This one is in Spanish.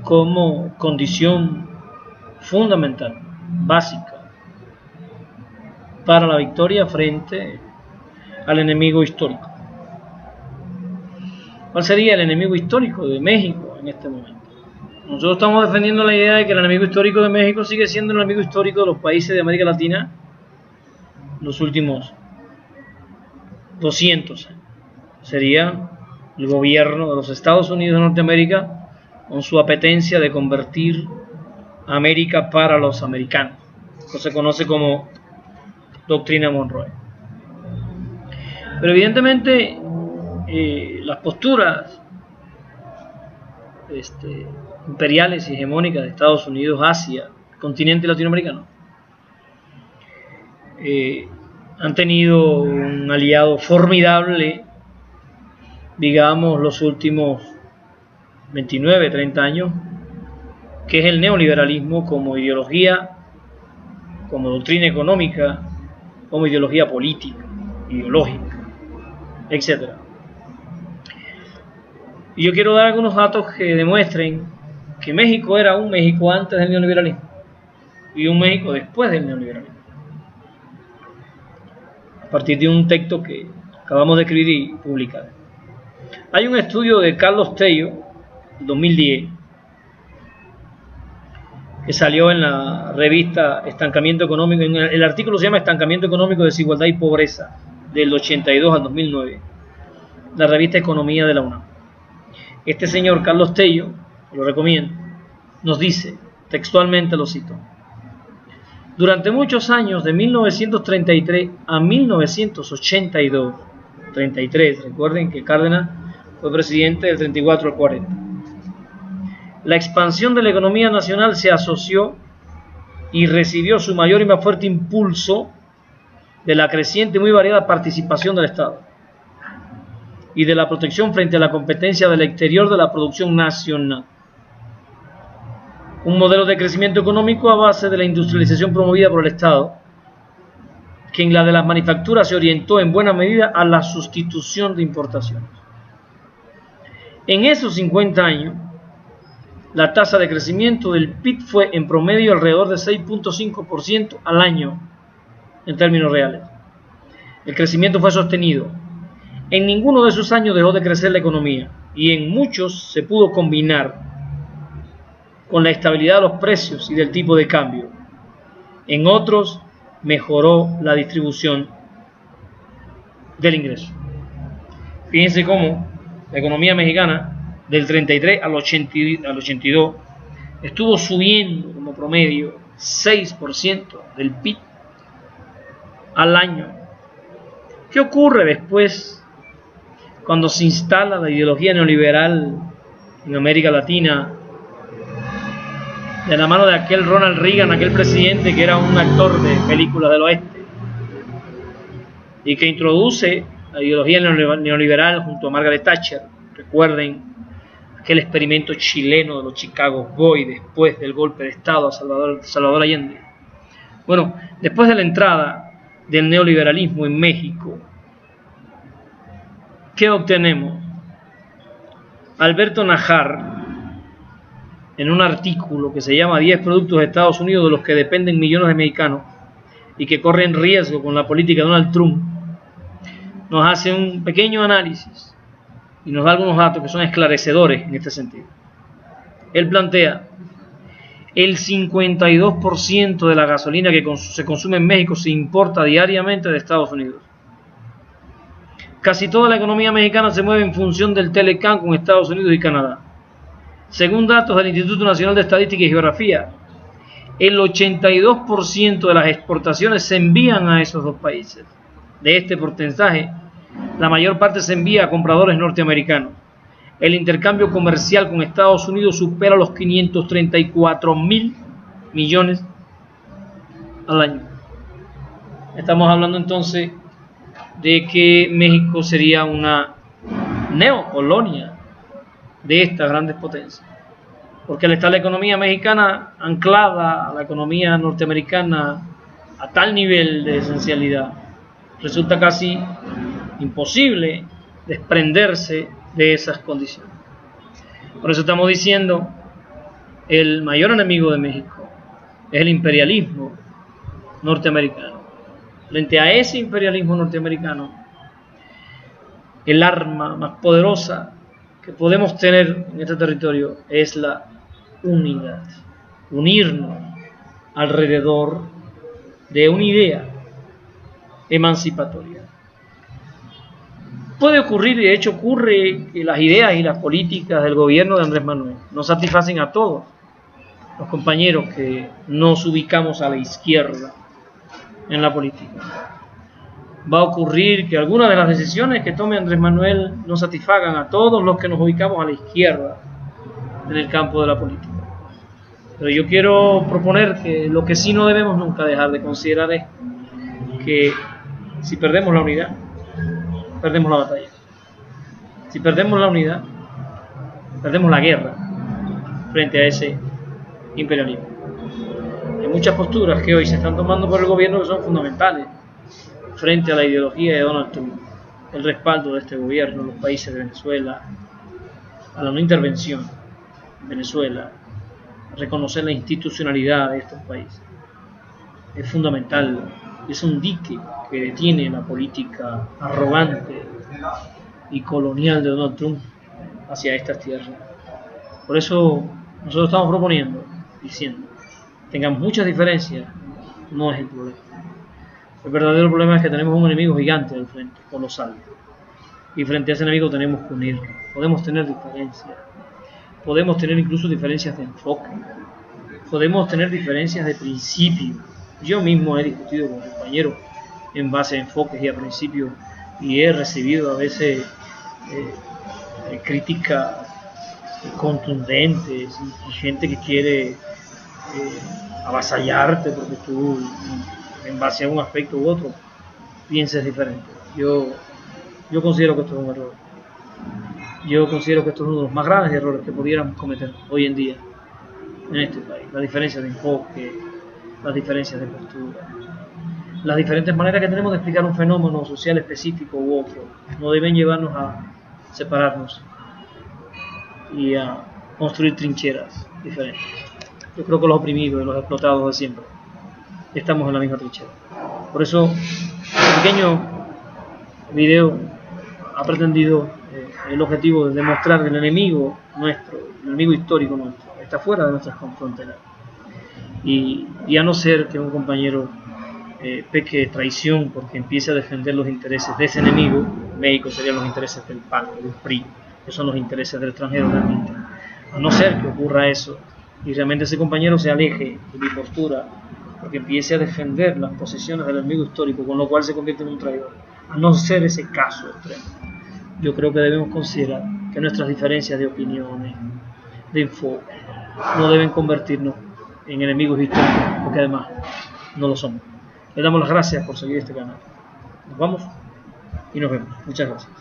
como condición fundamental, básica, para la victoria frente al enemigo histórico. ¿Cuál sería el enemigo histórico de México en este momento? Nosotros estamos defendiendo la idea de que el enemigo histórico de México sigue siendo el enemigo histórico de los países de América Latina los últimos 200 años. Sería el gobierno de los Estados Unidos de Norteamérica con su apetencia de convertir a América para los americanos. Esto se conoce como doctrina Monroe. Pero evidentemente las posturas imperiales y hegemónicas de Estados Unidos hacia el continente latinoamericano han tenido un aliado formidable, digamos, los últimos 29, 30 años, que es el neoliberalismo como ideología, como doctrina económica, como ideología política, ideológica, etc. Y yo quiero dar algunos datos que demuestren que México era un México antes del neoliberalismo y un México después del neoliberalismo. A partir de un texto que acabamos de escribir y publicar. Hay un estudio de Carlos Tello, 2010, que salió en la revista Estancamiento Económico. El artículo se llama Estancamiento Económico, Desigualdad y Pobreza, del 82 al 2009, la revista Economía de la UNAM. Este señor Carlos Tello, lo recomiendo, nos dice, textualmente lo cito: durante muchos años, de 1933 a 1982, 33, recuerden que Cárdenas fue presidente del 34 al 40, la expansión de la economía nacional se asoció y recibió su mayor y más fuerte impulso de la creciente y muy variada participación del Estado y de la protección frente a la competencia del exterior de la producción nacional. Un modelo de crecimiento económico a base de la industrialización promovida por el Estado, que en la de las manufacturas se orientó en buena medida a la sustitución de importaciones. En esos 50 años, la tasa de crecimiento del PIB fue en promedio alrededor de 6.5% al año en términos reales. El crecimiento fue sostenido. En ninguno de esos años dejó de crecer la economía y en muchos se pudo combinar con la estabilidad de los precios y del tipo de cambio. En otros mejoró la distribución del ingreso. Fíjense cómo la economía mexicana del 33 al 82 estuvo subiendo como promedio 6% del PIB al año. ¿Qué ocurre después cuando se instala la ideología neoliberal en América Latina de la mano de aquel Ronald Reagan, aquel presidente que era un actor de películas del oeste y que introduce la ideología neoliberal junto a Margaret Thatcher? Recuerden aquel experimento chileno de los Chicago Boys después del golpe de Estado a Salvador Allende. Bueno, después de la entrada del neoliberalismo en México, ¿qué obtenemos? Alberto Nájar, en un artículo que se llama 10 productos de Estados Unidos de los que dependen millones de mexicanos y que corren riesgo con la política de Donald Trump, nos hace un pequeño análisis y nos da algunos datos que son esclarecedores en este sentido. Él plantea: el 52% de la gasolina que se consume en México se importa diariamente de Estados Unidos. Casi toda la economía mexicana se mueve en función del Telecán con Estados Unidos y Canadá. Según datos del Instituto Nacional de Estadística y Geografía, el 82% de las exportaciones se envían a esos dos países. De este porcentaje, la mayor parte se envía a compradores norteamericanos. El intercambio comercial con Estados Unidos supera los 534.000 millones al año. Estamos hablando entonces de que México sería una neocolonia de estas grandes potencias, porque al estar la economía mexicana anclada a la economía norteamericana a tal nivel de esencialidad, resulta casi imposible desprenderse de esas condiciones. Por eso estamos diciendo el mayor enemigo de México es el imperialismo norteamericano. Frente a ese imperialismo norteamericano, el arma más poderosa que podemos tener en este territorio es la unidad. Unirnos alrededor de una idea emancipatoria. Puede ocurrir, de hecho ocurre, que las ideas y las políticas del gobierno de Andrés Manuel no satisfacen a todos los compañeros que nos ubicamos a la izquierda en la política. Va a ocurrir que algunas de las decisiones que tome Andrés Manuel no satisfagan a todos los que nos ubicamos a la izquierda en el campo de la política. Pero yo quiero proponer que lo que sí no debemos nunca dejar de considerar es que si perdemos la unidad, perdemos la batalla. Si perdemos la unidad, perdemos la guerra frente a ese imperialismo. Hay muchas posturas que hoy se están tomando por el gobierno que son fundamentales frente a la ideología de Donald Trump, el respaldo de este gobierno en los países de Venezuela, a la no intervención en Venezuela, reconocer la institucionalidad de estos países. Es fundamental, es un dique que detiene la política arrogante y colonial de Donald Trump hacia estas tierras. Por eso nosotros estamos proponiendo, diciendo, tengamos muchas diferencias, no es el problema. El verdadero problema es que tenemos un enemigo gigante al frente, colosal. Y frente a ese enemigo tenemos que unirnos. Podemos tener diferencias. Podemos tener incluso diferencias de enfoque. Podemos tener diferencias de principio. Yo mismo he discutido con compañeros en base a enfoques y a principios y he recibido a veces críticas contundentes y gente que quiere avasallarte porque tú, en base a un aspecto u otro, pienses diferente. Yo considero que esto es un error. Yo considero que esto es uno de los más graves errores que pudiéramos cometer hoy en día en este país. La diferencia de enfoque, las diferencias de postura, las diferentes maneras que tenemos de explicar un fenómeno social específico u otro, no deben llevarnos a separarnos y a construir trincheras diferentes. Yo creo que los oprimidos y los explotados de siempre estamos en la misma trinchera. Por eso, este pequeño video ha pretendido el objetivo de demostrar que el enemigo nuestro, el enemigo histórico nuestro, está fuera de nuestras fronteras. Y a no ser que un compañero peque de traición porque empiece a defender los intereses de ese enemigo, México serían los intereses del PAN, del PRI, que son los intereses del extranjero realmente. A no ser que ocurra eso y realmente ese compañero se aleje de mi postura porque empiece a defender las posiciones del enemigo histórico, con lo cual se convierte en un traidor. A no ser ese caso extremo, yo creo que debemos considerar que nuestras diferencias de opiniones, de enfoque, no deben convertirnos en enemigos históricos, porque además no lo somos. Le damos las gracias por seguir este canal. Nos vamos y nos vemos. Muchas gracias.